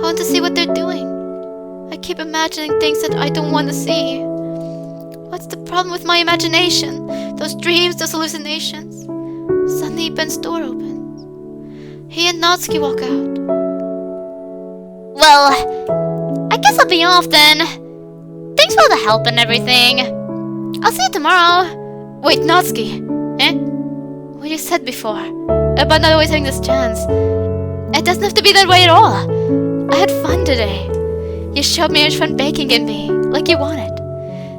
want to see what they're doing. I keep imagining things that I don't want to see. What's the problem with my imagination? Those dreams, those hallucinations. Suddenly Ben's door opens. He and Natsuki walk out. Well, I guess I'll be off then. Thanks for all the help and everything. I'll see you tomorrow. Wait, Natsuki. What you said before about not always having this chance. It doesn't have to be that way at all. I had fun today. You showed me much fun baking in me, like you wanted.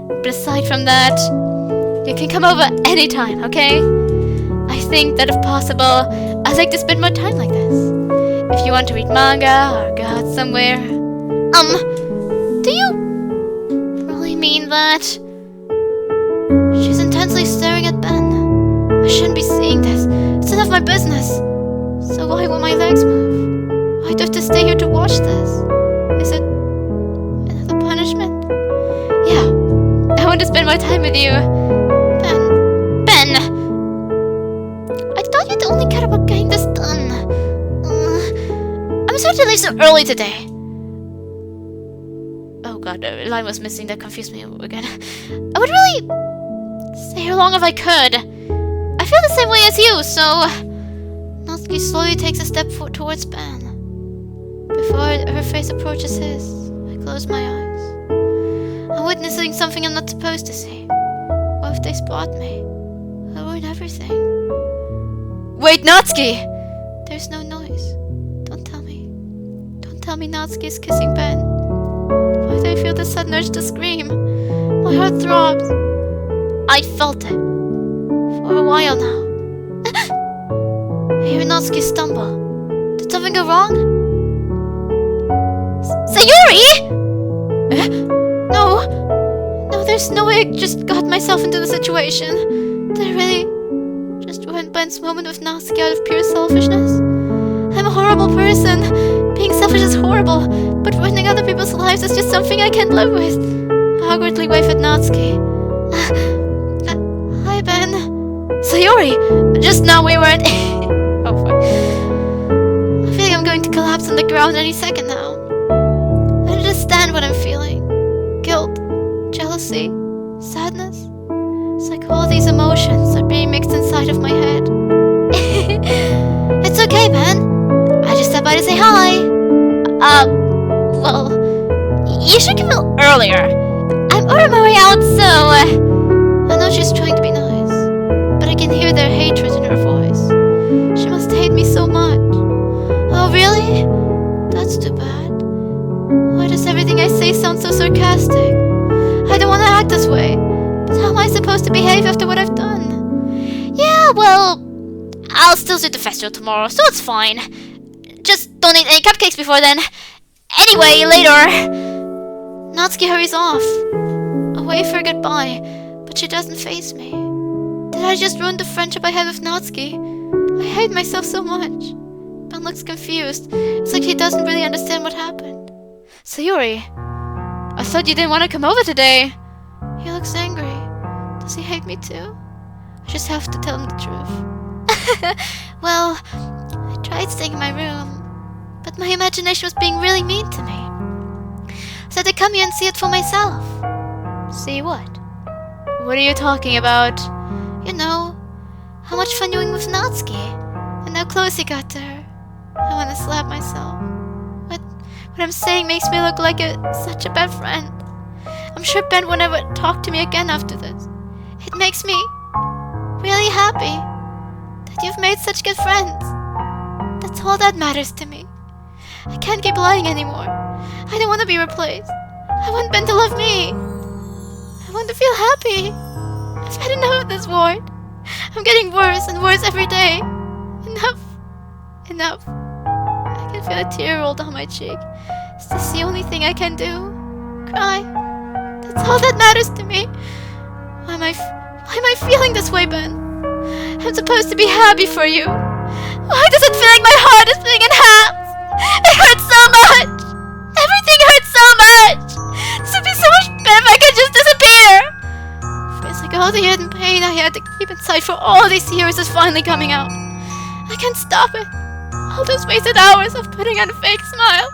But aside from that, you can come over anytime, okay? I think that if possible, I'd like to spend more time like this. If you want to read manga or go out somewhere. Do you really mean that? She's intensely staring at Ben. I shouldn't be seeing this. It's none of my business. So why won't my legs move? Why do I have to stay here to watch this? Is it another punishment? Yeah, I want to spend my time with you. Ben! I thought you'd only care about getting this done. I'm sorry to leave so early today. Oh god, a line was missing. That confused me again. I would really stay here long if I could. I feel the same way as you, so... Natsuki slowly takes a step towards Ben. Before her face approaches his, I close my eyes. I'm witnessing something I'm not supposed to see. What if they spot me? I'll ruin everything. Wait, Natsuki! There's no noise. Don't tell me. Don't tell me Natsuki is kissing Ben. Why do I feel the sudden urge to scream? My heart throbs. I felt it. For a while now. I hear Natsuki stumble. Did something go wrong? Sayori! No, there's no way I just got myself into the situation. Did I really just ruin Ben's moment with Natsuki out of pure selfishness? I'm a horrible person. Being selfish is horrible, but ruining other people's lives is just something I can't live with. I awkwardly wave at Natsuki. Hi, Ben. Sayori! Just now we weren't... Oh, fuck. I feel like I'm going to collapse on the ground any second now. I don't understand what I'm feeling. Guilt, jealousy, sadness. It's like all these emotions are being mixed inside of my head. It's okay, Ben. I just stopped by to say hi. Well, you should come out earlier. I'm on my way out, so... I know she's trying to be nice, but I can hear their hatred in her voice. She must hate me so much. Oh, really? That's too bad. Why does everything I say sound so sarcastic? I don't want to act this way, but how am I supposed to behave after what I've done? Yeah, well, I'll still do the festival tomorrow, so it's fine. Just don't eat any cupcakes before then. Anyway, later. Natsuki hurries off. I wave her goodbye, but she doesn't face me. Did I just ruin the friendship I had with Natsuki? I hate myself so much. Ben looks confused. It's like he doesn't really understand what happened. Sayori, I thought you didn't want to come over today. He looks angry. Does he hate me too? I just have to tell him the truth. Well, I tried staying in my room, but my imagination was being really mean to me. So I had to come here and see it for myself. See what? What are you talking about? You know, how much fun you were with Natsuki, and how close he got to her. I want to slap myself. What I'm saying makes me look like such a bad friend. I'm sure Ben will never talk to me again after this. It makes me really happy that you've made such good friends. That's all that matters to me. I can't keep lying anymore. I don't want to be replaced. I want Ben to love me. I want to feel happy. I've had enough of this ward. I'm getting worse and worse every day. Enough. I can feel a tear roll down my cheek. Is this the only thing I can do? Cry. That's all that matters to me. Why am I feeling this way, Ben? I'm supposed to be happy for you. Why does it feel like my heart is being in half? It hurts so much. Everything hurts so much. This would be so much better if I could just disappear. Feels like all the hidden pain I had to keep inside for all these years is finally coming out. I can't stop it. All those wasted hours of putting on a fake smile.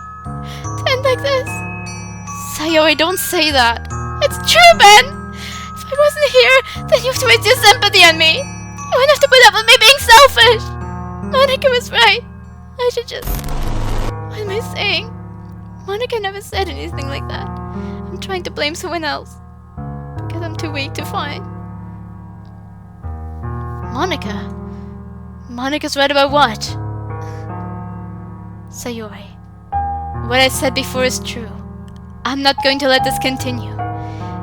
to end like this. Sayori, don't say that. It's true, Ben! If I wasn't here, then you have to waste your sympathy on me. You wouldn't have to put up with me being selfish. Monika was right. I should just... What am I saying? Monika never said anything like that. I'm trying to blame someone else. Because I'm too weak to fight. Monika? Monika's right about what? Sayori, what I said before is true. I'm not going to let this continue.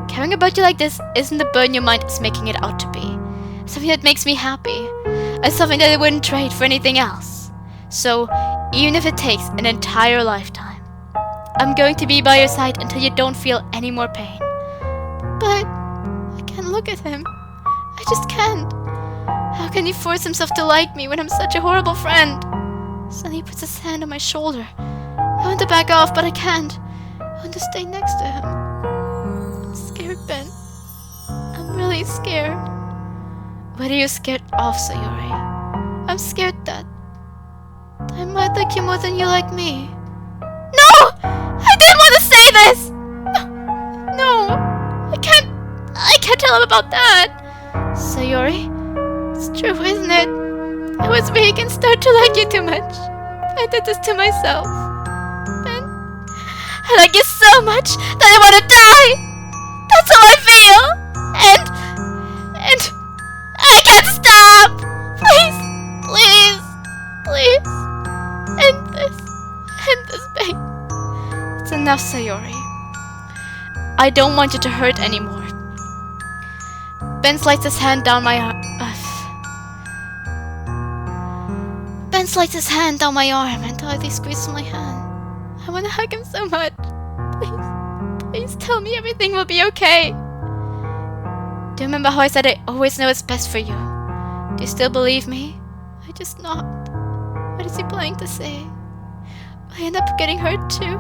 Caring about you like this isn't the burden your mind is making it out to be. Something that makes me happy. And something that I wouldn't trade for anything else. So, even if it takes an entire lifetime, I'm going to be by your side until you don't feel any more pain. But I can't look at him. I just can't. How can he force himself to like me when I'm such a horrible friend? Suddenly he puts his hand on my shoulder. I want to back off, but I can't. I want to stay next to him. I'm scared, Ben. I'm really scared. What are you scared of, Sayori? I'm scared that I might like you more than you like me. No! I didn't want to say this! No! I can't tell him about that! Sayori, it's true, isn't it? I was weak and started to like you too much. I did this to myself. Ben, I like you so much that I want to die! That's how I feel! And I can't stop! Please, please, please. End this pain. It's enough, Sayori. I don't want you to hurt anymore. Ben slides his hand down my arm. Ben slides his hand down my arm and tightly squeezes my hand. I want to hug him so much. Please tell me everything will be okay. Do you remember how I said I always know what's best for you? Do you still believe me? I just not. What is he planning to say? Will I end up getting hurt too?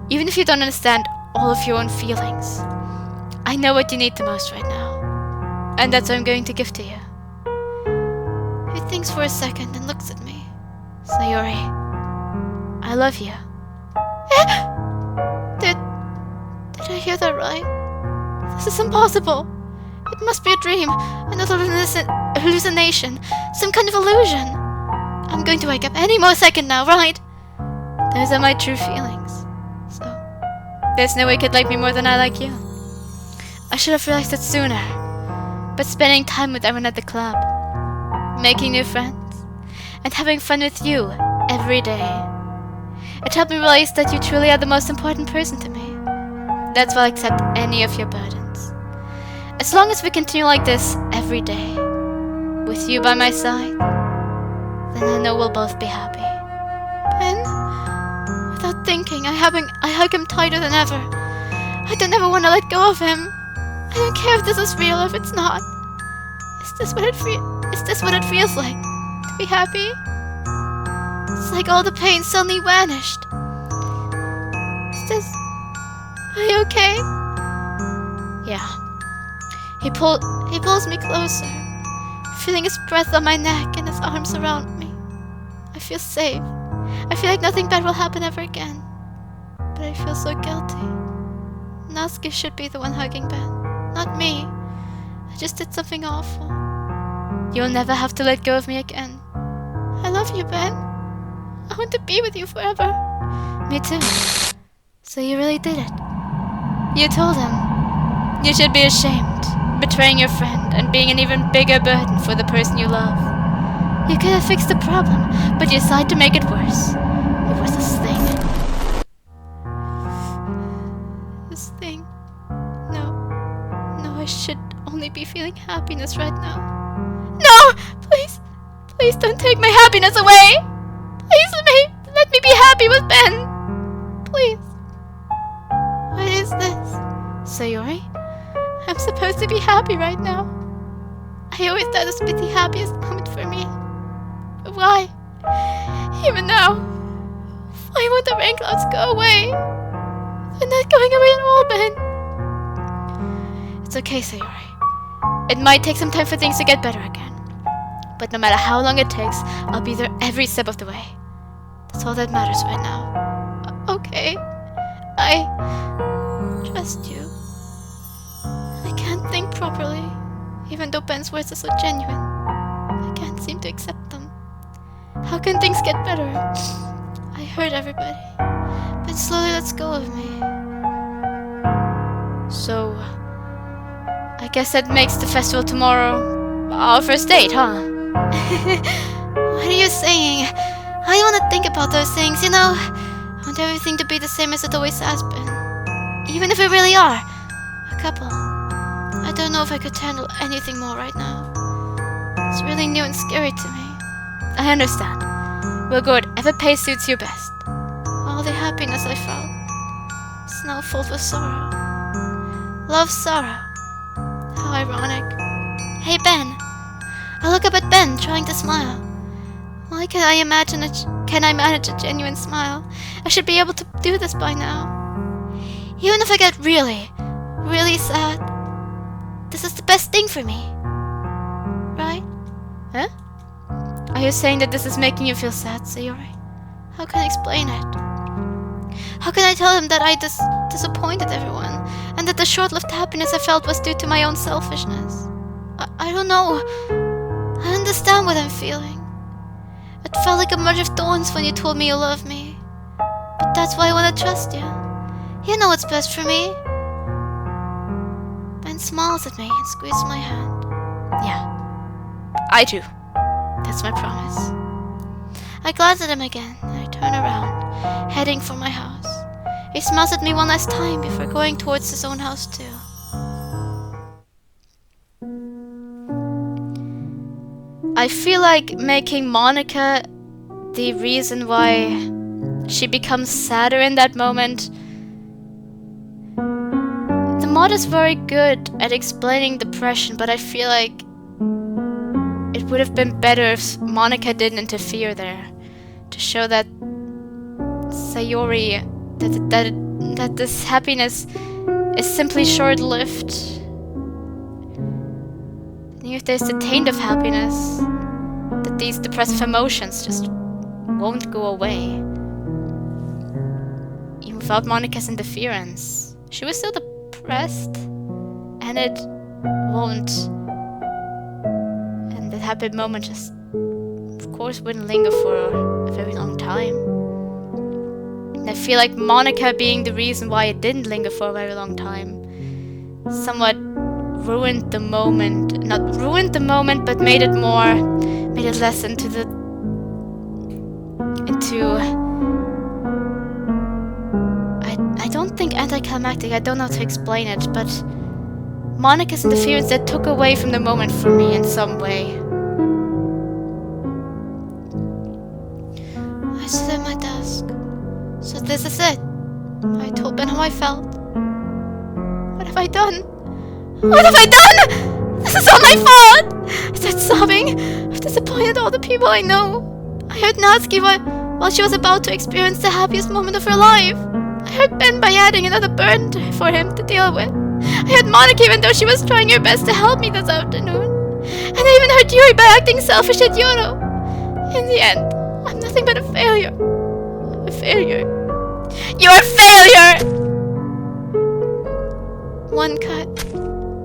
Even if you don't understand all of your own feelings, I know what you need the most right now. And that's what I'm going to give to you. He thinks for a second and looks at me. Sayori, I love you. Did I hear that right? This is impossible. It must be a dream, another hallucination, some kind of illusion. I'm going to wake up any more second now, right? Those are my true feelings. So, there's no way you could like me more than I like you. I should have realized it sooner. But spending time with everyone at the club, making new friends, and having fun with you every day, it helped me realize that you truly are the most important person to me. That's why I'll accept any of your burdens. As long as we continue like this every day, with you by my side, then I know we'll both be happy. Ben, without thinking, I hug him tighter than ever. I don't ever want to let go of him. I don't care if this is real or if it's not. Is this what it feels like? To be happy? It's like all the pain suddenly vanished. Are you okay? Yeah. He pulls me closer, feeling his breath on my neck and his arms around me. I feel safe. I feel like nothing bad will happen ever again. But I feel so guilty. Natsuki should be the one hugging Ben. Not me. I just did something awful. You'll never have to let go of me again. I love you, Ben. I want to be with you forever. Me too. So you really did it. You told him. You should be ashamed, betraying your friend and being an even bigger burden for the person you love. You could have fixed the problem, but you decided to make it worse. You worthless thing. This thing. No, I should only be feeling happiness right now. No! Please don't take my happiness away! Please let me be happy with Ben! Please. What is this? Sayori? I'm supposed to be happy right now. I always thought this would be the happiest moment for me. But why? Even now. Why won't the Rainclouds go away? They're not going away at all, Ben. It's okay, Sayori. It might take some time for things to get better again. But no matter how long it takes, I'll be there every step of the way. That's all that matters right now. okay. I trust you. I can't think properly, even though Ben's words are so genuine. I can't seem to accept them. How can things get better? I hurt everybody. Ben slowly lets go of me. So, I guess that makes the festival tomorrow our first date, huh? What are you saying? I don't want to think about those things, you know? I want everything to be the same as it always has been. Even if we really are a couple. I don't know if I could handle anything more right now. It's really new and scary to me. I understand. Well, good. Whatever pace suits you best. All the happiness I felt is now filled with sorrow. Love sorrow. How ironic. Hey, Ben. I look up at Ben, trying to smile. Why can't I manage a genuine smile? I should be able to do this by now. Even if I get really, really sad, this is the best thing for me. Right? Huh? Are you saying that this is making you feel sad, Sayori? How can I explain it? How can I tell him that I disappointed everyone, and that the short-lived happiness I felt was due to my own selfishness? I don't know. I understand what I'm feeling. It felt like a merge of thorns when you told me you love me. But that's why I want to trust you. You know what's best for me. Ben smiles at me and squeezes my hand. Yeah, I do. That's my promise. I glance at him again and I turn around, heading for my house. He smiles at me one last time before going towards his own house too. I feel like making Monika the reason why she becomes sadder in that moment. The mod is very good at explaining depression, but I feel like it would have been better if Monika didn't interfere there, to show that Sayori, that this happiness is simply short-lived. If there's the taint of happiness, that these depressive emotions just won't go away. Even without Monika's interference, she was still depressed, and it won't. And that happy moment just, of course, wouldn't linger for a very long time. And I feel like Monika being the reason why it didn't linger for a very long time somewhat ruined the moment. Not ruined the moment, but made it less into I don't think anticlimactic, I don't know how to explain it, but Monika's interference that took away from the moment for me in some way. I sit at my desk. So this is it. I told Ben how I felt. What have I done? What have I done? This is all my fault! I started sobbing. I've disappointed all the people I know. I hurt Natsuki while she was about to experience the happiest moment of her life. I hurt Ben by adding another burden for him to deal with. I hurt Monika even though she was trying her best to help me this afternoon. And I even hurt Yuri by acting selfish at Yoro. In the end, I'm nothing but a failure. A failure. You're a failure! 1 cut.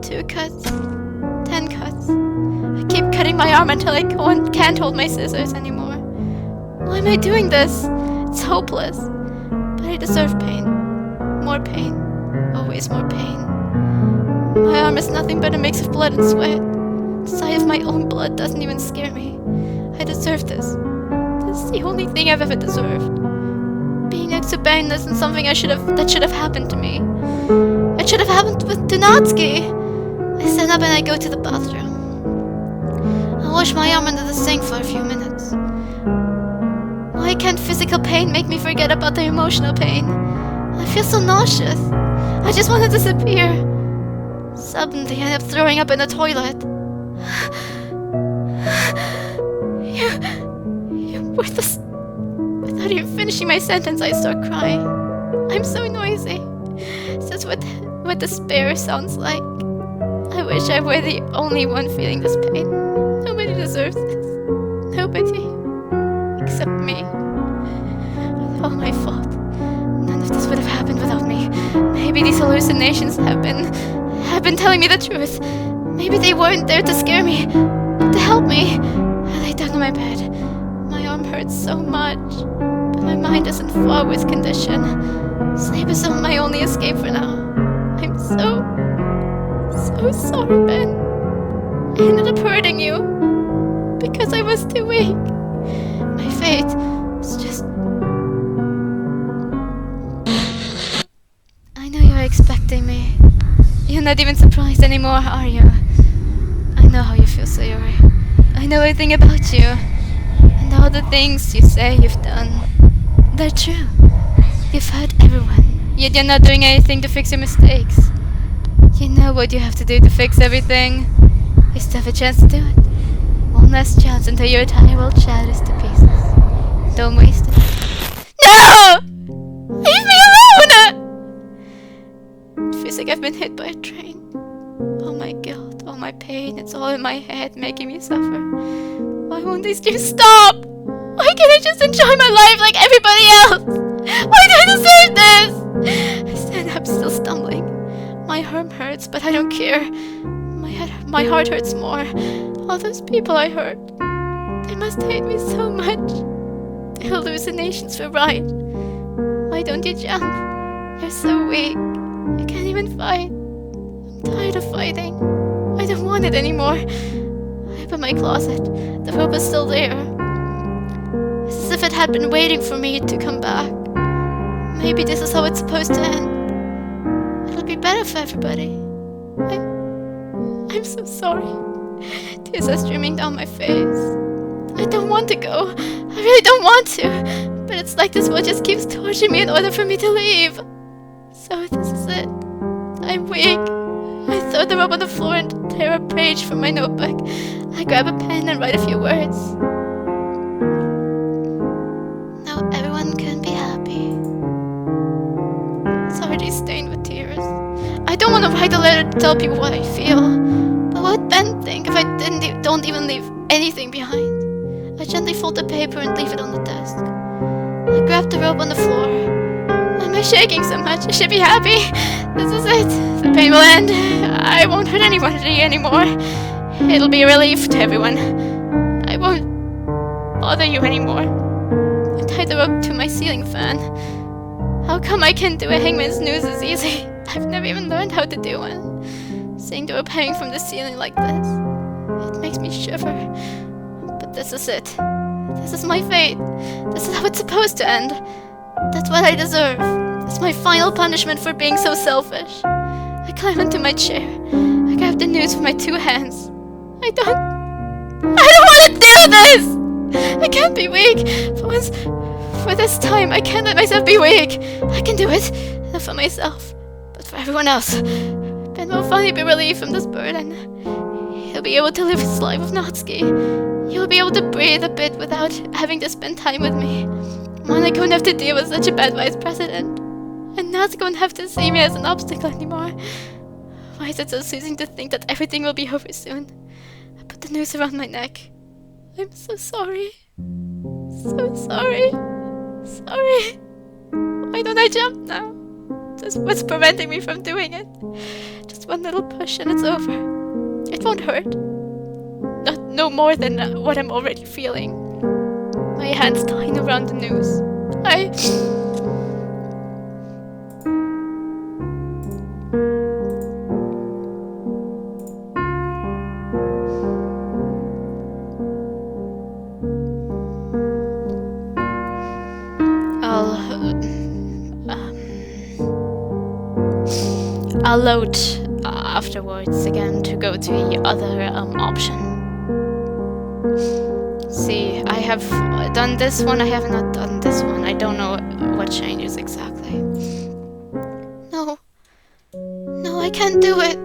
2 cuts. 10 cuts. I keep cutting my arm until I can't hold my scissors anymore. Why am I doing this? It's hopeless. But I deserve pain. More pain. Always more pain. My arm is nothing but a mix of blood and sweat. The sight of my own blood doesn't even scare me. I deserve this. This is the only thing I've ever deserved. Being next to Ben isn't something that should have happened to me. It should have happened to Natsuki. I stand up and I go to the bathroom. I wash my arm under the sink for a few minutes. Why can't physical pain make me forget about the emotional pain? I feel so nauseous. I just want to disappear. Suddenly I end up throwing up in the toilet. You're worthless. Without even finishing my sentence, I start crying. I'm so noisy. That's what despair sounds like. I wish I were the only one feeling this pain. Nobody deserves this. Nobody. Except me. It's all my fault. Maybe these hallucinations have been telling me the truth. Maybe they weren't there to scare me, but to help me. I lay down on my bed. My arm hurts so much, but my mind is in far-worse condition. Sleep is my only escape for now. I'm so sorry, Ben. I ended up hurting you because I was too weak. My fate is just... I know you're expecting me. You're not even surprised anymore, are you? I know how you feel, Sayori. I know everything about you. And all the things you say you've done, they're true. You've hurt everyone, yet you're not doing anything to fix your mistakes. You know what you have to do to fix everything. You still have a chance to do it. One last chance until your entire world shatters to pieces. Don't waste it. No! Leave me alone! It feels like I've been hit by a train. All my guilt, all my pain, it's all in my head making me suffer. Why won't these dreams stop? Why can't I just enjoy my life like everybody else? Why do I deserve this? I stand up, still stumbling. My arm hurts, but I don't care. My heart hurts more. All those people I hurt, they must hate me so much. The hallucinations were right. Why don't you jump? You're so weak. You can't even fight. I'm tired of fighting. I don't want it anymore. I opened my closet. The rope is still there. It's as if it had been waiting for me to come back. Maybe this is how it's supposed to end. It'll be better for everybody. I'm so sorry. Tears are streaming down my face. I don't want to go. I really don't want to. But it's like this world just keeps torturing me in order for me to leave. So this is it. I'm weak. I throw the rope on the floor and tear a page from my notebook. I grab a pen and write a few words. Now everyone can be happy. It's already stained with tears. I don't want to write a letter to tell people what I feel. But what would Ben think if I don't even leave anything behind? I gently fold the paper and leave it on the desk. I grab the rope on the floor. Why am I shaking so much? I should be happy. This is it. The pain will end. I won't hurt anybody anymore. It'll be a relief to everyone. I won't bother you anymore. I tie the rope to my ceiling fan. How come I can't do a hangman's noose as easy? I've never even learned how to do one. Seeing the rope hanging from the ceiling like this, it makes me shiver. But this is it. This is my fate. This is how it's supposed to end. That's what I deserve. It's my final punishment for being so selfish. I climb into my chair. I grab the noose with my two hands. I don't want to do this! I can't be weak. For this time, I can't let myself be weak. I can do it. Not for myself, but for everyone else. Ben will finally be relieved from this burden. He'll be able to live his life with Natsuki. He'll be able to breathe a bit without having to spend time with me. Monika won't have to deal with such a bad vice president. And Natsuki won't have to see me as an obstacle anymore. Why is it so soothing to think that everything will be over soon? I put the noose around my neck. I'm so sorry. So sorry. Sorry. Why don't I jump now? That's what's preventing me from doing it. Just one little push and it's over. It won't hurt. No more than what I'm already feeling. My hands tying around the noose. I'll load afterwards again to go to the other option. See, I have done this one, I have not done this one. I don't know what changes exactly. No, I can't do it.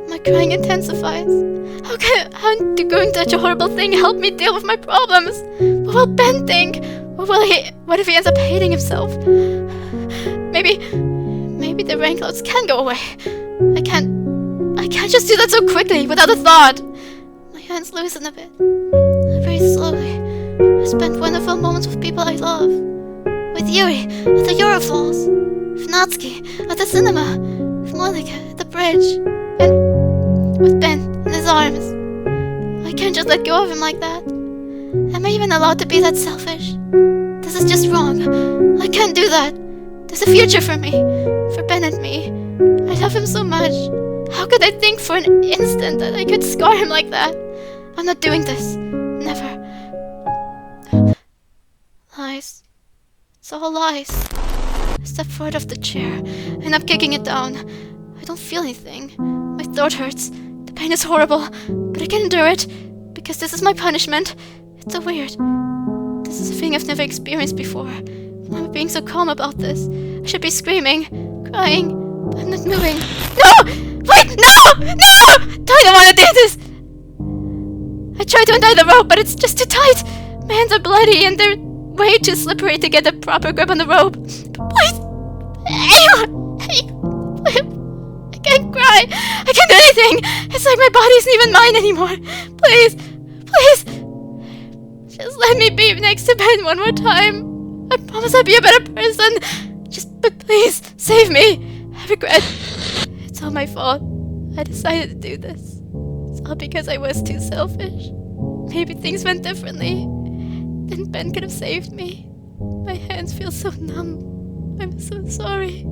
My crying intensifies. How going to such a horrible thing help me deal with my problems? What will Ben think? What if he ends up hating himself? Maybe the Rainclouds can go away. I can't just do that so quickly, without a thought. My hands loosen a bit. I breathe slowly. I spent wonderful moments with people I love. With Yuri, at the Euro Falls. with Natsuki at the cinema, with Monika at the bridge, and with Ben in his arms. I can't just let go of him like that. Am I even allowed to be that selfish? This is just wrong. I can't do that. There's a future for me, for Ben and me. I love him so much. How could I think for an instant that I could scar him like that? I'm not doing this. Never. Lies. It's all lies. I step forward off the chair, and I'm kicking it down. I don't feel anything. My throat hurts. The pain is horrible, but I can endure it, because this is my punishment. It's so weird. This is a thing I've never experienced before. Why am I being so calm about this? I should be screaming, crying, but I'm not moving. No! Wait, no! No! I don't want to do this! I try to untie the rope, but it's just too tight. My hands are bloody and they're way too slippery to get a proper grip on the rope. Please! Anyone! I can't cry. I can't do anything. It's like my body isn't even mine anymore. Please! Please! Just let me be next to Ben one more time. I promise I'll be a better person. But please, save me. I regret. It's all my fault. I decided to do this. It's all because I was too selfish. Maybe things went differently. Then Ben could have saved me. My hands feel so numb. I'm so sorry.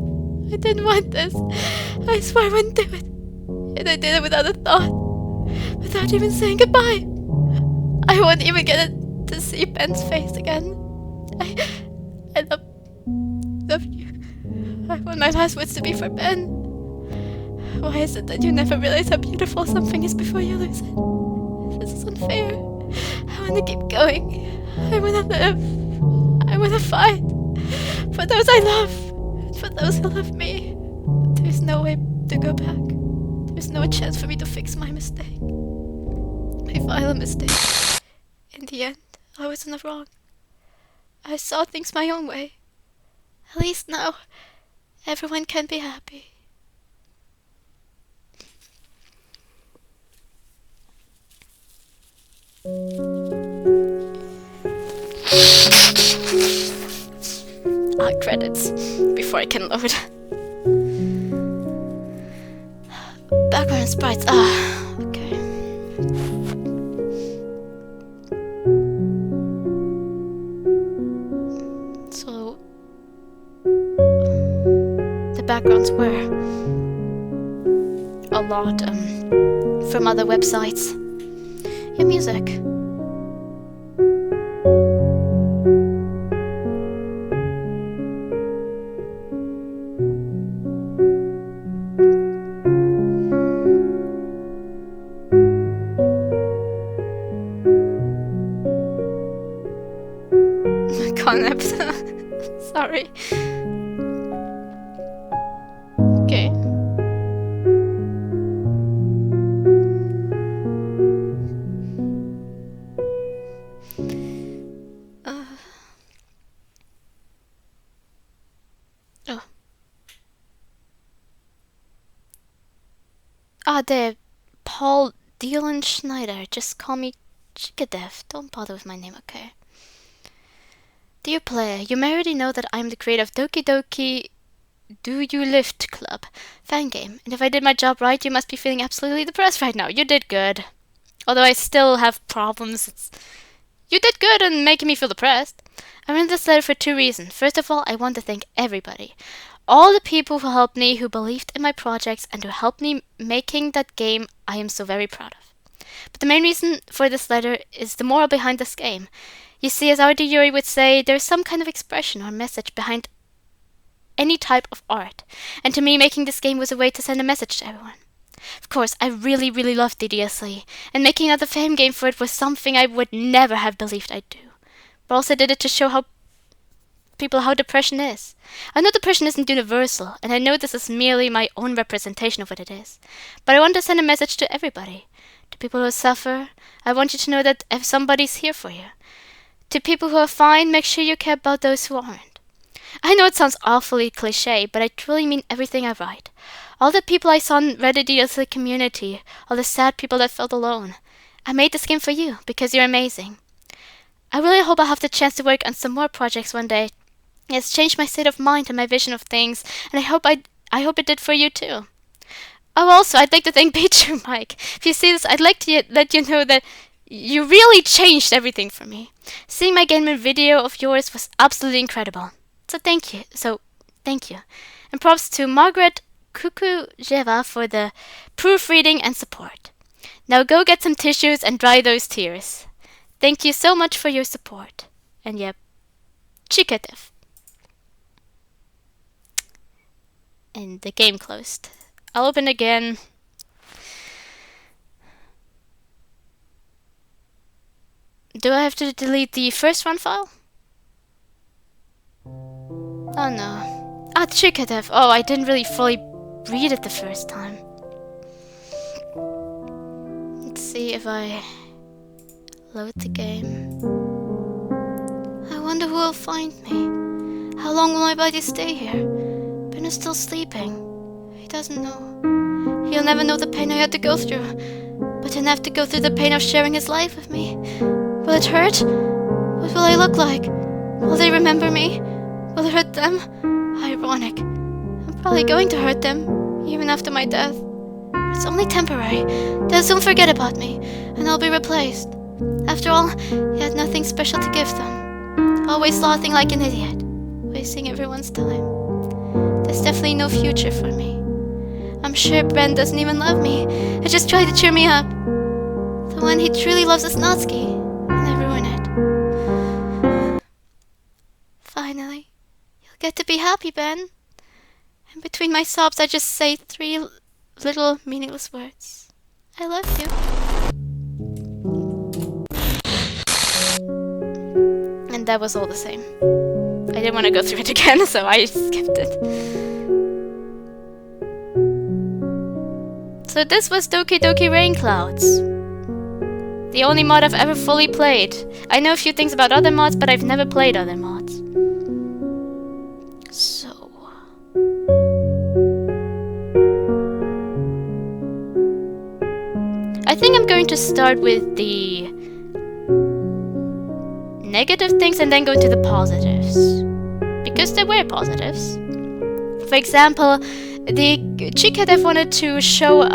I didn't want this. I swore I wouldn't do it. And I did it without a thought. Without even saying goodbye. I won't even get to see Ben's face again. I love you. I want my last words to be for Ben. Why is it that you never realize how beautiful something is before you lose it? This is unfair. I want to keep going. I want to live. I want to fight. For those I love. And for those who love me. There's no way to go back. There's no chance for me to fix my mistake. My final mistake. In the end, I was in the wrong. I saw things my own way. At least now, everyone can be happy. Credits before I can load. Background sprites. Okay. So the backgrounds were a lot from other websites. Your music. Sorry. Okay. The Paul Dylan Schneider. Just call me Chikadev. Don't bother with my name, okay? Dear player, you may already know that I'm the creator of Doki Do You Lift Club fan game, and if I did my job right, you must be feeling absolutely depressed right now. You did good. Although I still have problems, you did good in making me feel depressed. I wrote this letter for two reasons. First of all, I want to thank everybody. All the people who helped me, who believed in my projects, and who helped me making that game I am so very proud of. But the main reason for this letter is the moral behind this game. You see, as our Yuri would say, there's some kind of expression or message behind any type of art. And to me, making this game was a way to send a message to everyone. Of course, I really, really loved DDSL, and making another fan game for it was something I would never have believed I'd do. But also did it to show how depression is. I know depression isn't universal, and I know this is merely my own representation of what it is. But I want to send a message to everybody. To people who suffer, I want you to know that if somebody's here for you. To people who are fine, make sure you care about those who aren't. I know it sounds awfully cliché, but I truly mean everything I write. All the people I saw in Reddit DDSL community, all the sad people that felt alone. I made this game for you, because you're amazing. I really hope I'll have the chance to work on some more projects one day. It's changed my state of mind and my vision of things, and I hope it did for you too. Oh, also, I'd like to thank Beecher Mike. If you see this, I'd like to let you know that you really changed everything for me. Seeing my gaming video of yours was absolutely incredible. So thank you. And props to Margaret Kukujeva for the proofreading and support. Now go get some tissues and dry those tears. Thank you so much for your support. And yep, Chikatev. And the game closed. I'll open again. Do I have to delete the first one file? Oh no. Ah, Chikatev. Oh, I didn't really fully read it the first time. Let's see if I load the game. I wonder who will find me. How long will my body stay here? Ben is still sleeping. He doesn't know. He'll never know the pain I had to go through. But he'll have to go through the pain of sharing his life with me. Will it hurt? What will I look like? Will they remember me? Will it hurt them? Ironic. I'm probably going to hurt them, even after my death. But it's only temporary. They'll soon forget about me, and I'll be replaced. After all, he had nothing special to give them. Always slothing like an idiot, wasting everyone's time. There's definitely no future for me. I'm sure Bren doesn't even love me. I just tried to cheer me up. The one he truly loves is Natsuki, and I ruin it. Finally, you'll get to be happy, Ben. And between my sobs, I just say 3 little meaningless words. I love you. And that was all the same. I didn't want to go through it again, so I skipped it. So this was Doki Doki Rainclouds. The only mod I've ever fully played. I know a few things about other mods, but I've never played other mods. So... I think I'm going to start with the negative things and then go to the positives. Because there were positives. For example, the Chikadev wanted to show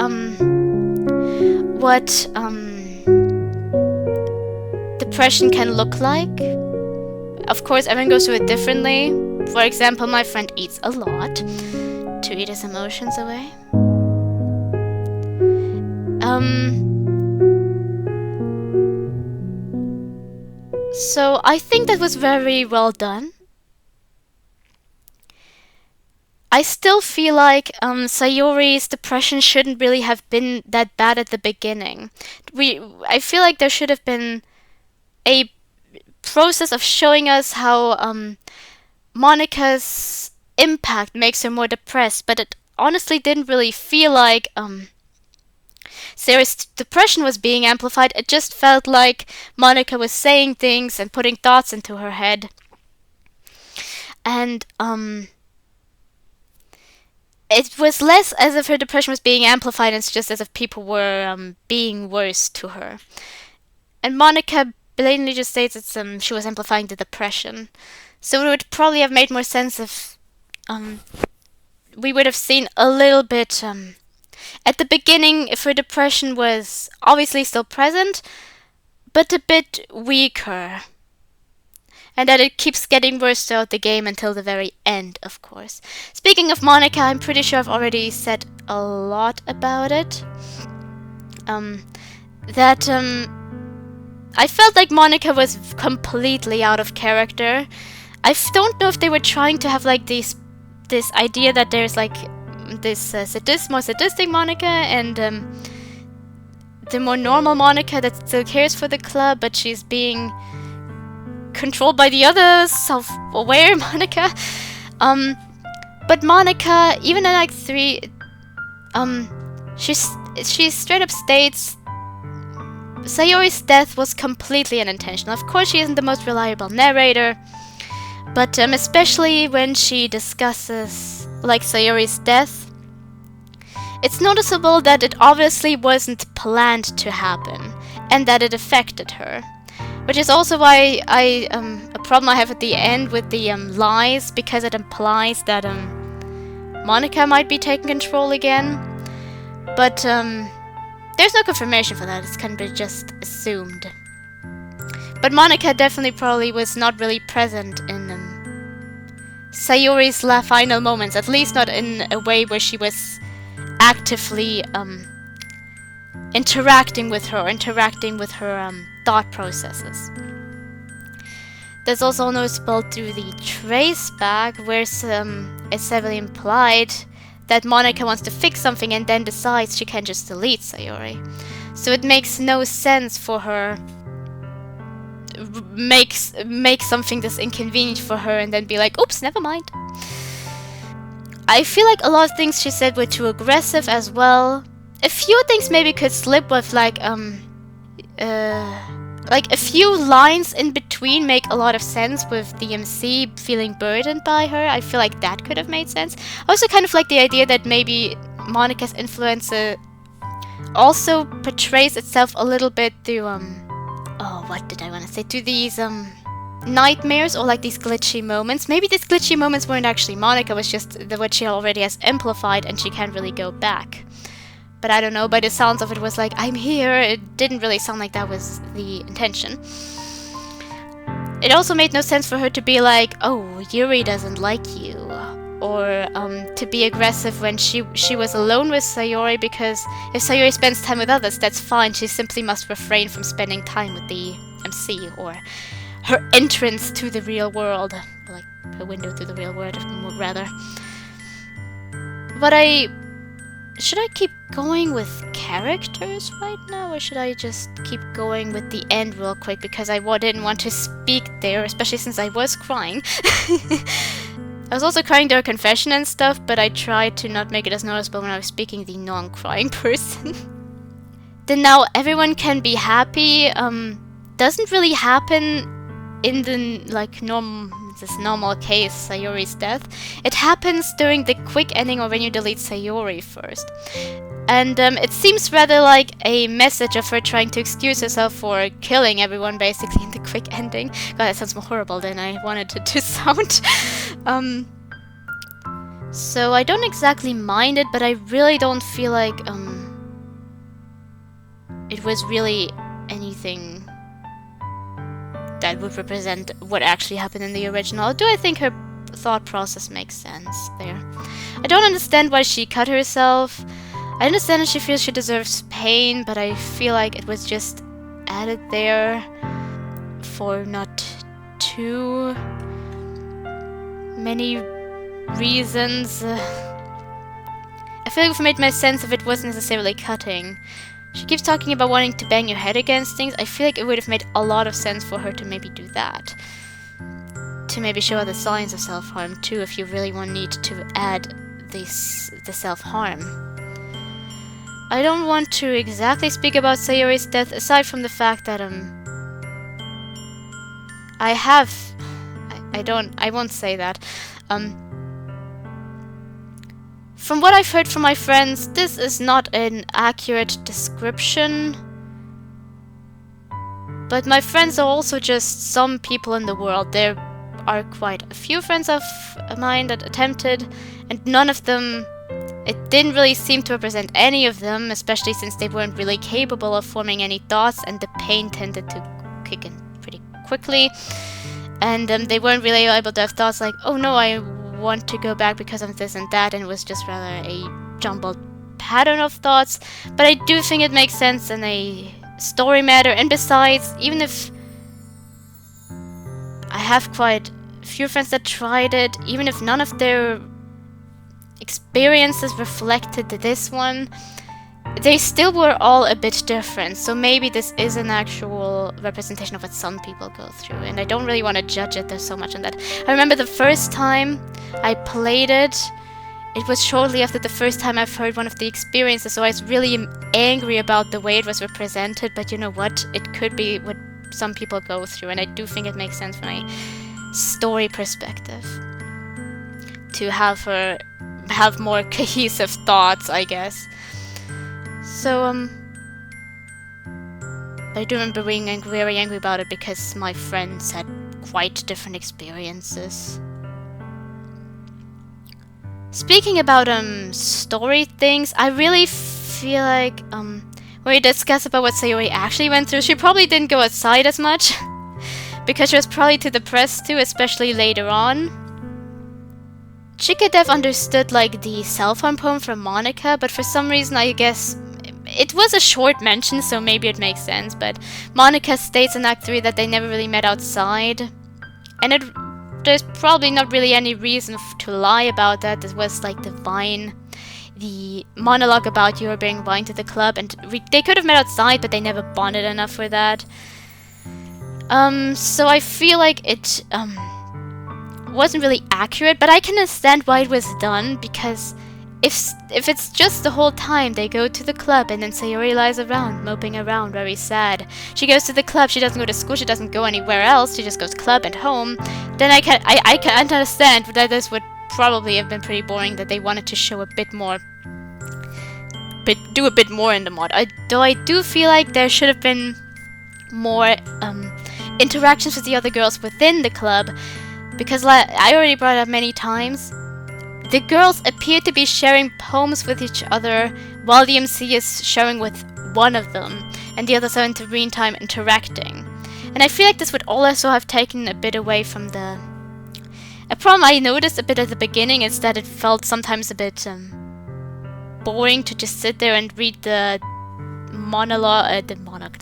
what depression can look like. Of course, everyone goes through it differently. For example, my friend eats a lot to eat his emotions away. So I think that was very well done. I still feel like Sayori's depression shouldn't really have been that bad at the beginning. I feel like there should have been a process of showing us how Monika's impact makes her more depressed, but it honestly didn't really feel like Sarah's depression was being amplified. It just felt like Monika was saying things and putting thoughts into her head. And it was less as if her depression was being amplified, it's just as if people were being worse to her. And Monika blatantly just states that she was amplifying the depression. So it would probably have made more sense if we would have seen a little bit at the beginning if her depression was obviously still present, but a bit weaker. And that it keeps getting worse throughout the game until the very end, of course. Speaking of Monika, I'm pretty sure I've already said a lot about it. I felt like Monika was completely out of character. I don't know if they were trying to have like this idea that there's like this more sadistic Monika and the more normal Monika that still cares for the club, but she's being controlled by the other self-aware Monika. But Monika, even in Act 3, she straight up states Sayori's death was completely unintentional. Of course, she isn't the most reliable narrator, but especially when she discusses like Sayori's death, it's noticeable that it obviously wasn't planned to happen and that it affected her. Which is also why I problem I have at the end with the lies, because it implies that Monika might be taking control again. But there's no confirmation for that. It's kind of just assumed. But Monika definitely probably was not really present in Sayori's final moments, at least not in a way where she was actively interacting with her thought processes. There's also noticeable through the trace back where it's heavily implied that Monika wants to fix something and then decides she can just delete Sayori. So it makes no sense for her make something this inconvenient for her and then be like, oops, never mind. I feel like a lot of things she said were too aggressive as well. A few things maybe could slip with like a few lines in between make a lot of sense with the MC feeling burdened by her. I feel like that could have made sense. I also kind of like the idea that maybe Monika's influence also portrays itself a little bit through what did I want to say? To these nightmares or like these glitchy moments. Maybe these glitchy moments weren't actually Monika, was just what she already has amplified and she can't really go back. But I don't know, by the sounds of it was like, I'm here. It didn't really sound like that was the intention. It also made no sense for her to be like, oh, Yuri doesn't like you. Or to be aggressive when she was alone with Sayori, because if Sayori spends time with others, that's fine. She simply must refrain from spending time with the MC, or her entrance to the real world. Like, her window to the real world, rather. But should I keep going with characters right now, or should I just keep going with the end real quick, because I didn't want to speak there, especially since I was crying. I was also crying during confession and stuff, but I tried to not make it as noticeable when I was speaking the non-crying person. Then now everyone can be happy doesn't really happen in the normal case, Sayori's death. It happens during the quick ending or when you delete Sayori first. And it seems rather like a message of her trying to excuse herself for killing everyone basically in the quick ending. God, that sounds more horrible than I wanted it to sound. So I don't exactly mind it, but I really don't feel like it was really anything that would represent what actually happened in the original. Although I think her thought process makes sense there. I don't understand why she cut herself. I understand that she feels she deserves pain, but I feel like it was just added there for not too many reasons. I feel like it would have made more sense if it wasn't necessarily cutting. She keeps talking about wanting to bang your head against things. I feel like it would have made a lot of sense for her to maybe do that. To maybe show other signs of self-harm too, if you really need to add the self-harm. I don't want to exactly speak about Sayori's death, aside from the fact that I won't say that. From what I've heard from my friends, this is not an accurate description. But my friends are also just some people in the world. There are quite a few friends of mine that attempted, and none of them, it didn't really seem to represent any of them, especially since they weren't really capable of forming any thoughts, and the pain tended to kick in pretty quickly. And they weren't really able to have thoughts like, oh no, I want to go back because of this and that, and it was just rather a jumbled pattern of thoughts. But I do think it makes sense in a story matter, and besides, even if I have quite a few friends that tried it, even if none of their experiences reflected this one, they still were all a bit different. So maybe this is an actual representation of what some people go through, and I don't really want to judge it. There's so much on that. I remember the first time I played it, it was shortly after the first time I've heard one of the experiences, so I was really angry about the way it was represented, but you know what? It could be what some people go through, and I do think it makes sense from a story perspective to have her have more cohesive thoughts, I guess. So, I do remember being very angry about it because my friends had quite different experiences. Speaking about story things, I really feel like when we discuss about what Sayori actually went through, she probably didn't go outside as much because she was probably too depressed too, especially later on. Chikadev understood like the self-harm poem from Monika, but for some reason I guess it was a short mention, so maybe it makes sense, but Monika states in Act 3 that they never really met outside. And there's probably not really any reason to lie about that. It was like the monologue about you bringing wine to the club, and they could have met outside, but they never bonded enough for that. So I feel like it wasn't really accurate, but I can understand why it was done, because if it's just the whole time they go to the club and then Sayori lies around, moping around, very sad. She goes to the club, she doesn't go to school, she doesn't go anywhere else, she just goes club and home. Then I can understand that this would probably have been pretty boring, that they wanted to show a bit more, do a bit more in the mod. Though I do feel like there should have been more interactions with the other girls within the club, because I already brought it up many times. The girls appear to be sharing poems with each other, while the MC is sharing with one of them, and the others are in the meantime interacting. And I feel like this would also have taken a bit away from the... A problem I noticed a bit at the beginning is that it felt sometimes a bit boring to just sit there and read the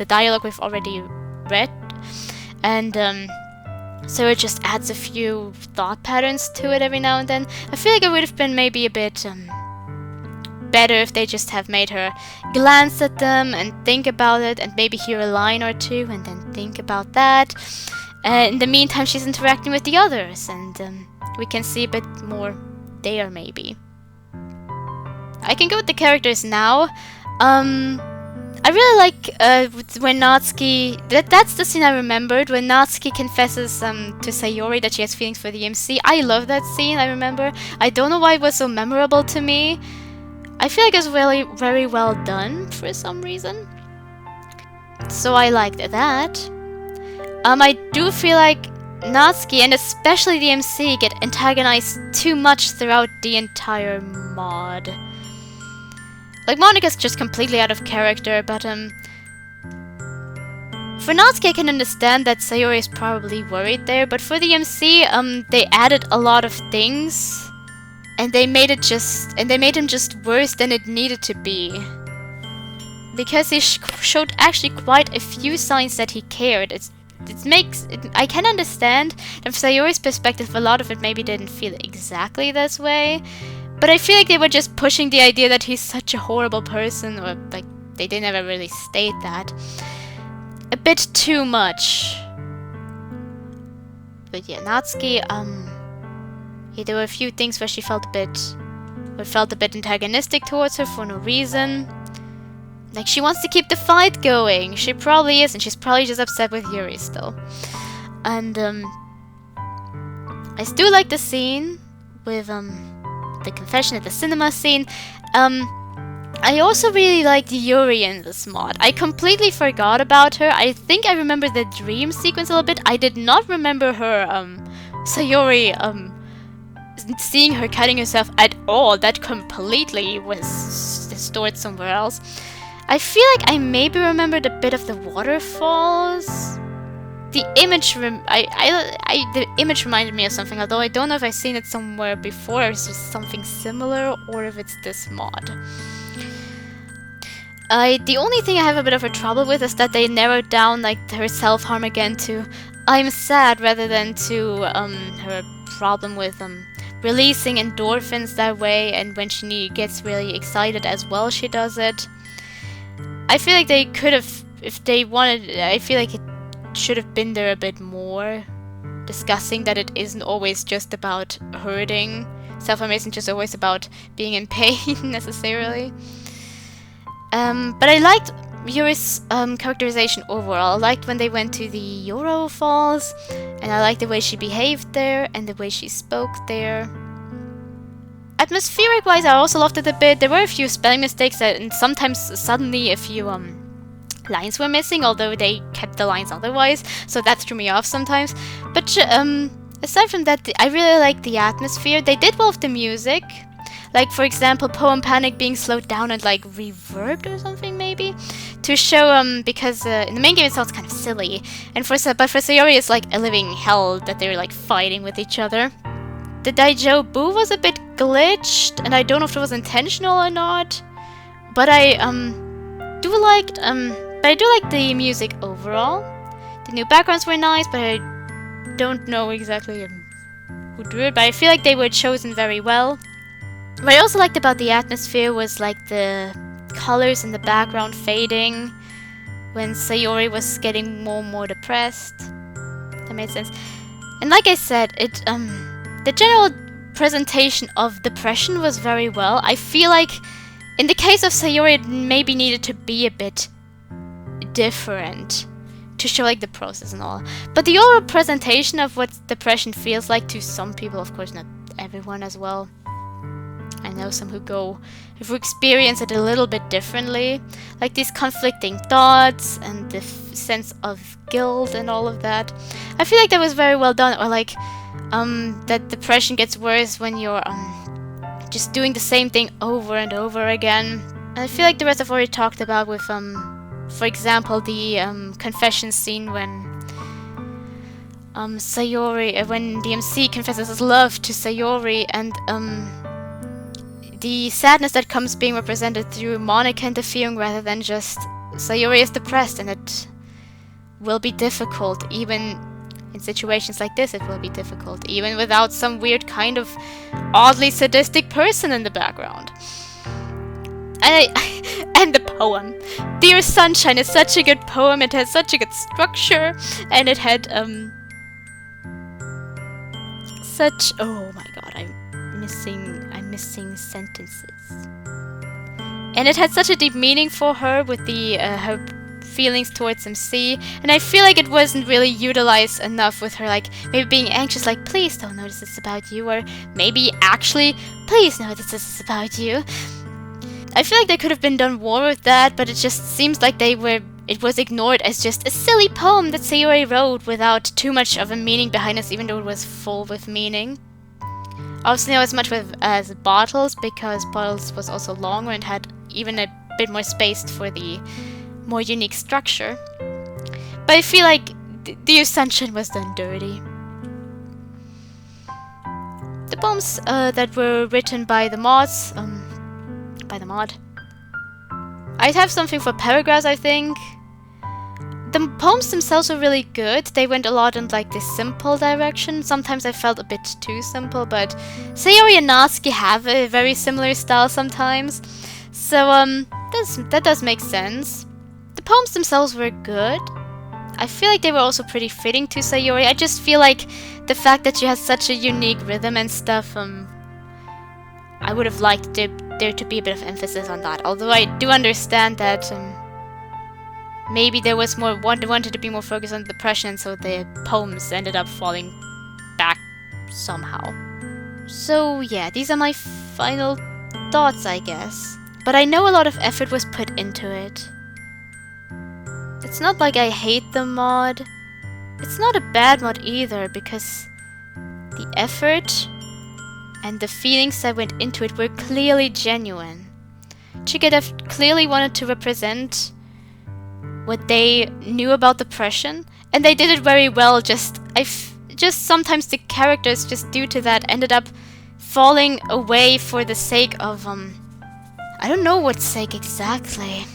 dialogue we've already read. And so it just adds a few thought patterns to it every now and then. I feel like it would have been maybe a bit better if they just have made her glance at them and think about it and maybe hear a line or two and then think about that. In the meantime, she's interacting with the others, and we can see a bit more there maybe. I can go with the characters now. I really like when Natsuki... That's the scene I remembered, when Natsuki confesses to Sayori that she has feelings for the MC. I love that scene, I remember. I don't know why it was so memorable to me. I feel like it was really very well done for some reason. So I liked that. I do feel like Natsuki, and especially the MC, get antagonized too much throughout the entire mod. Like, Monika's just completely out of character, but, for Natsuki I can understand that Sayori is probably worried there, but for the MC, they added a lot of things, and they made him just worse than it needed to be. Because he showed actually quite a few signs that he cared. I can understand that from Sayori's perspective, a lot of it maybe didn't feel exactly this way. But I feel like they were just pushing the idea that he's such a horrible person, or like they never really state that, a bit too much. But yeah, Natsuki, there were a few things where she felt a bit antagonistic towards her for no reason. Like, she wants to keep the fight going. She probably is, and she's probably just upset with Yuri still. And I still like the scene with the confession at the cinema scene. I also really liked Yuri in this mod. I completely forgot about her. I think I remember the dream sequence a little bit. I did not remember her, Sayori, seeing her cutting herself at all. That completely was stored somewhere else. I feel like I maybe remembered a bit of the waterfalls. The image, the image reminded me of something, although I don't know if I've seen it somewhere before, or it's just something similar, or if it's this mod. The only thing I have a bit of a trouble with is that they narrowed down like her self-harm again to I'm sad, rather than to her problem with releasing endorphins that way, and when she gets really excited as well, she does it. I feel like they could have, if they wanted, I feel like it should have been there a bit more, discussing that it isn't always just about hurting. Self-harm isn't just always about being in pain necessarily. But I liked Yuri's characterization overall. I liked when they went to the Yoro Falls, and I liked the way she behaved there and the way she spoke there. Atmospheric wise, I also loved it a bit. There were a few spelling mistakes and sometimes suddenly a few lines were missing, although they kept the lines otherwise, so that threw me off sometimes. But aside from that, I really like the atmosphere. They did well with the music. Like, for example, Poem Panic being slowed down and, like, reverbed or something, maybe? To show, because in the main game it sounds kind of silly. And for Sayori, it's like a living hell that they're, like, fighting with each other. The Daijo Boo was a bit glitched, and I don't know if it was intentional or not. But I, do like the music overall. The new backgrounds were nice, but I don't know exactly who drew it, but I feel like they were chosen very well. What I also liked about the atmosphere was like the colors in the background fading when Sayori was getting more and more depressed. That made sense. And like I said, the general presentation of depression was very well. I feel like in the case of Sayori, it maybe needed to be a bit different to show like the process and all. But the overall presentation of what depression feels like to some people, of course not everyone as well. I know some who experience it a little bit differently, like these conflicting thoughts and the sense of guilt and all of that. I feel like that was very well done. Or like that depression gets worse when you're just doing the same thing over and over again. And I feel like the rest I've already talked about with for example, the confession scene when Sayori, when the MC confesses his love to Sayori, and the sadness that comes being represented through Monika interfering rather than just Sayori is depressed, and it will be difficult, even in situations like this, it will be difficult, even without some weird kind of oddly sadistic person in the background. And the poem. Dear Sunshine is such a good poem, it has such a good structure, and it had oh my god, I'm missing sentences. And it had such a deep meaning for her with the her feelings towards MC, and I feel like it wasn't really utilized enough with her, like maybe being anxious, like please don't notice this about you, or maybe actually please notice this is about you. I feel like there could have been done more with that, but it just seems like it was ignored as just a silly poem that Sayori wrote without too much of a meaning behind us, even though it was full with meaning. Obviously not as much as Bottles, because Bottles was also longer and had even a bit more space for the more unique structure. But I feel like Dear Sunshine was done dirty. The poems that were written by the mods, I'd have something for paragraphs, I think. The poems themselves were really good. They went a lot in like this simple direction. Sometimes I felt a bit too simple, but Sayori and Natsuki have a very similar style sometimes. So that does make sense. The poems themselves were good. I feel like they were also pretty fitting to Sayori. I just feel like the fact that she has such a unique rhythm and stuff, I would have liked there to be a bit of emphasis on that. Although I do understand that maybe there was wanted to be more focused on depression, so the poems ended up falling back somehow. So yeah, these are my final thoughts, I guess. But I know a lot of effort was put into it. It's not like I hate the mod. It's not a bad mod either, because the effort and the feelings that went into it were clearly genuine. Chigadev clearly wanted to represent what they knew about depression, and they did it very well. Just sometimes the characters, just due to that, ended up falling away for the sake of I don't know what sake exactly.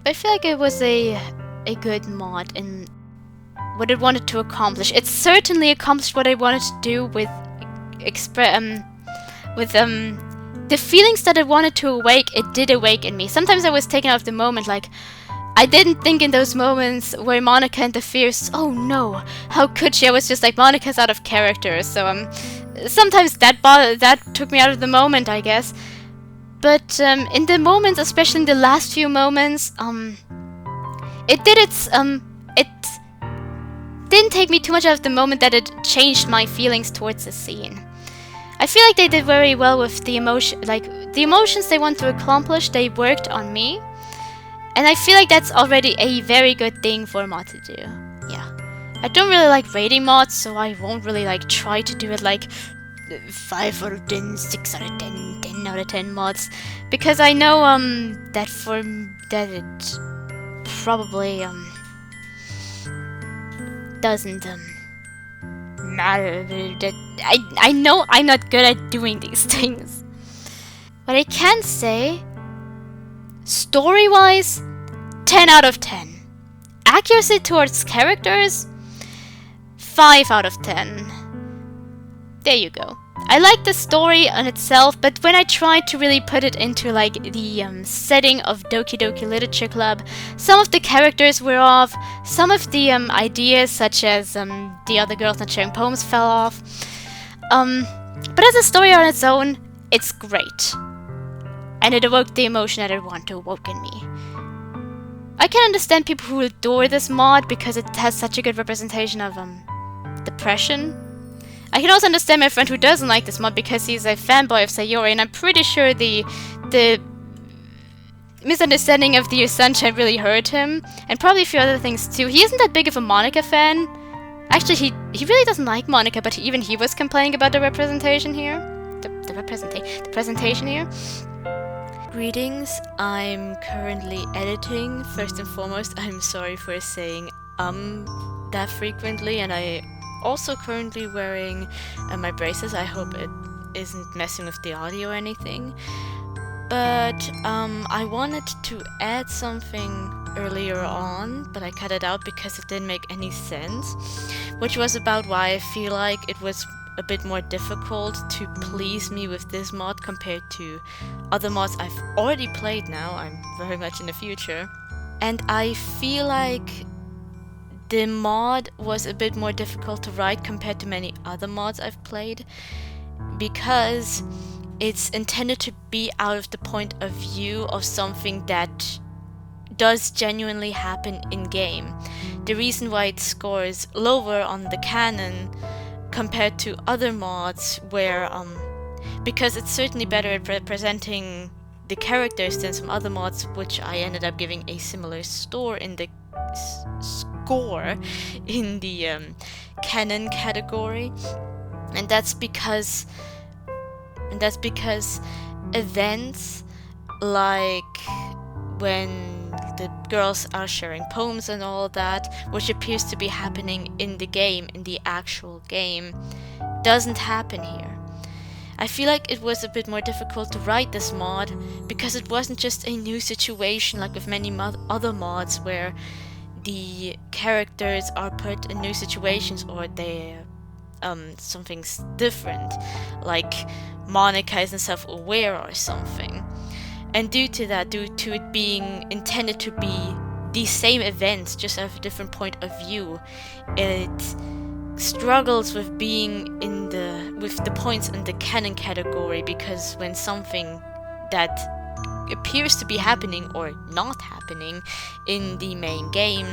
But I feel like it was a good mod in what it wanted to accomplish. It certainly accomplished what I wanted to do with the feelings that it wanted to awake. It did awake in me. Sometimes I was taken out of the moment, like I didn't think in those moments where Monika interferes, oh no, how could she? I was just like, Monika's out of character. So sometimes that took me out of the moment, I guess. But in the moments, especially in the last few moments, it didn't take me too much out of the moment that it changed my feelings towards the scene. I feel like they did very well with the emotion, like the emotions they want to accomplish. They worked on me, And I feel like that's already a very good thing for a mod to do. Yeah. I don't really like rating mods, so I won't really like try to do it like 5 out of 10, 6 out of 10, 10 out of 10 mods. Because I know that it probably doesn't matter. That I know I'm not good at doing these things. But I can say, story-wise, 10 out of 10. Accuracy towards characters, 5 out of 10. There you go. I like the story on itself, but when I tried to really put it into like the setting of Doki Doki Literature Club, some of the characters were off, some of the ideas such as the other girls not sharing poems fell off. But as a story on its own, it's great. And it evoked the emotion that it wanted to evoke in me. I can understand people who adore this mod because it has such a good representation of depression. I can also understand my friend who doesn't like this mod because he's a fanboy of Sayori, and I'm pretty sure the misunderstanding of the Sunshine really hurt him, and probably a few other things too. He isn't that big of a Monika fan. Actually, he really doesn't like Monika, but even he was complaining about the representation here. The presentation here. Greetings, I'm currently editing. First and foremost, I'm sorry for saying that frequently, and I also currently wearing my braces. I hope it isn't messing with the audio or anything. But I wanted to add something earlier on, but I cut it out because it didn't make any sense, which was about why I feel like it was a bit more difficult to please me with this mod compared to other mods I've already played now. I'm very much in the future. And I feel like the mod was a bit more difficult to write compared to many other mods I've played because it's intended to be out of the point of view of something that does genuinely happen in game. The reason why it scores lower on the canon compared to other mods where because it's certainly better at representing the characters than some other mods, which I ended up giving a similar score in the canon category, and that's because events like when the girls are sharing poems and all that, which appears to be happening in the game, in the actual game, doesn't happen here. I feel like it was a bit more difficult to write this mod because it wasn't just a new situation like with many other mods where the characters are put in new situations or they're something's different, like Monika isn't self-aware or something. And due to it being intended to be the same events, just at a different point of view, it struggles with being with the points in the canon category, because when something that appears to be happening or not happening in the main game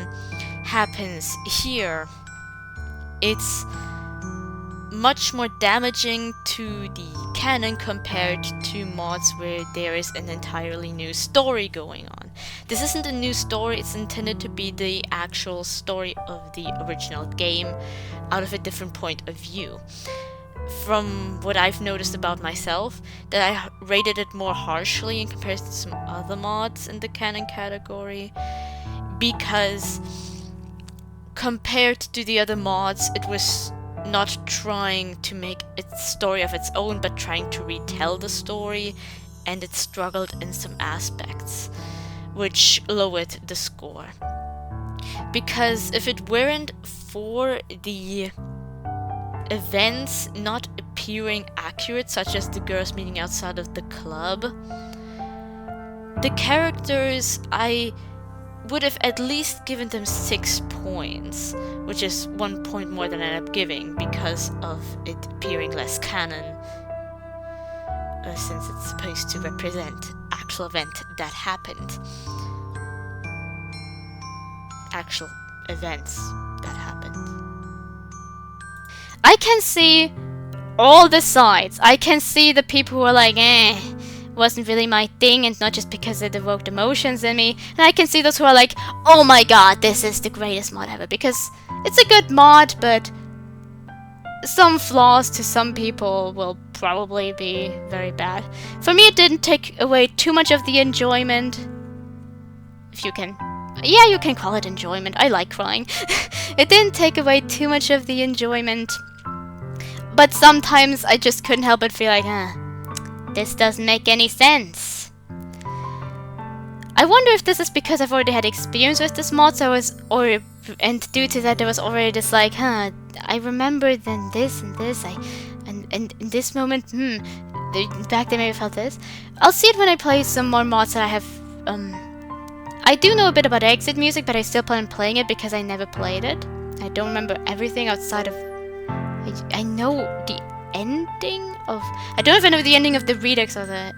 happens here, it's much more damaging to the canon compared to mods where there is an entirely new story going on. This isn't a new story, it's intended to be the actual story of the original game out of a different point of view. From what I've noticed about myself, that I rated it more harshly in comparison to some other mods in the canon category, because compared to the other mods, it was not trying to make its story of its own, but trying to retell the story, and it struggled in some aspects, which lowered the score. Because if it weren't for the events not appearing accurate, such as the girls meeting outside of the club, the characters, I would have at least given them 6 points, which is 1 point more than I ended up giving because of it appearing less canon, since it's supposed to represent actual event that happened. Actual events that happened. I can see all the sides. I can see the people who are like, wasn't really my thing, and not just because it evoked emotions in me. And I can see those who are like, oh my god, this is the greatest mod ever, because it's a good mod, but some flaws to some people will probably be very bad. For me, it didn't take away too much of the enjoyment. If you can... Yeah, you can call it enjoyment. I like crying. It didn't take away too much of the enjoyment. But sometimes I just couldn't help but feel like, this doesn't make any sense. I wonder if this is because I've already had experience with this mod, so and due to that there was already this like, I remember then this and this, and in this moment, back then maybe I felt this. I'll see it when I play some more mods that I have, I do know a bit about exit music, but I still plan on playing it because I never played it. I don't remember everything outside of, I know the ending of, I don't know if I know the ending of the Redux or the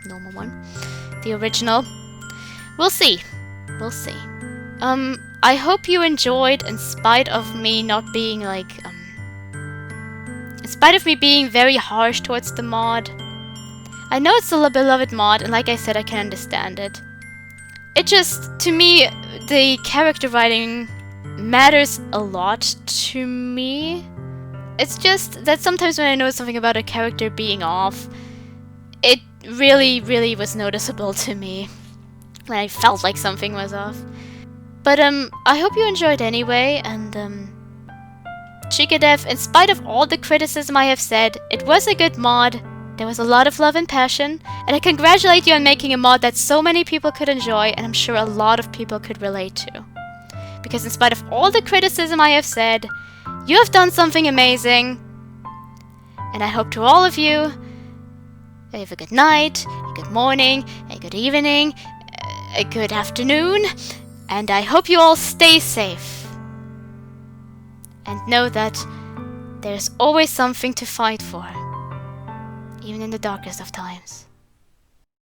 normal one, the original. We'll see. We'll see. I hope you enjoyed, in spite of me not being like, in spite of me being very harsh towards the mod. I know it's a beloved mod, and like I said, I can understand it. It just, to me, the character writing matters a lot to me. It's just that sometimes when I know something about a character being off, it really, really was noticeable to me. When I felt like something was off. But I hope you enjoyed anyway, and Chikadev, in spite of all the criticism I have said, it was a good mod. There was a lot of love and passion, and I congratulate you on making a mod that so many people could enjoy, and I'm sure a lot of people could relate to. Because in spite of all the criticism I have said, you have done something amazing, and I hope to all of you, have a good night, a good morning, a good evening, a good afternoon, and I hope you all stay safe. And know that there's always something to fight for, even in the darkest of times.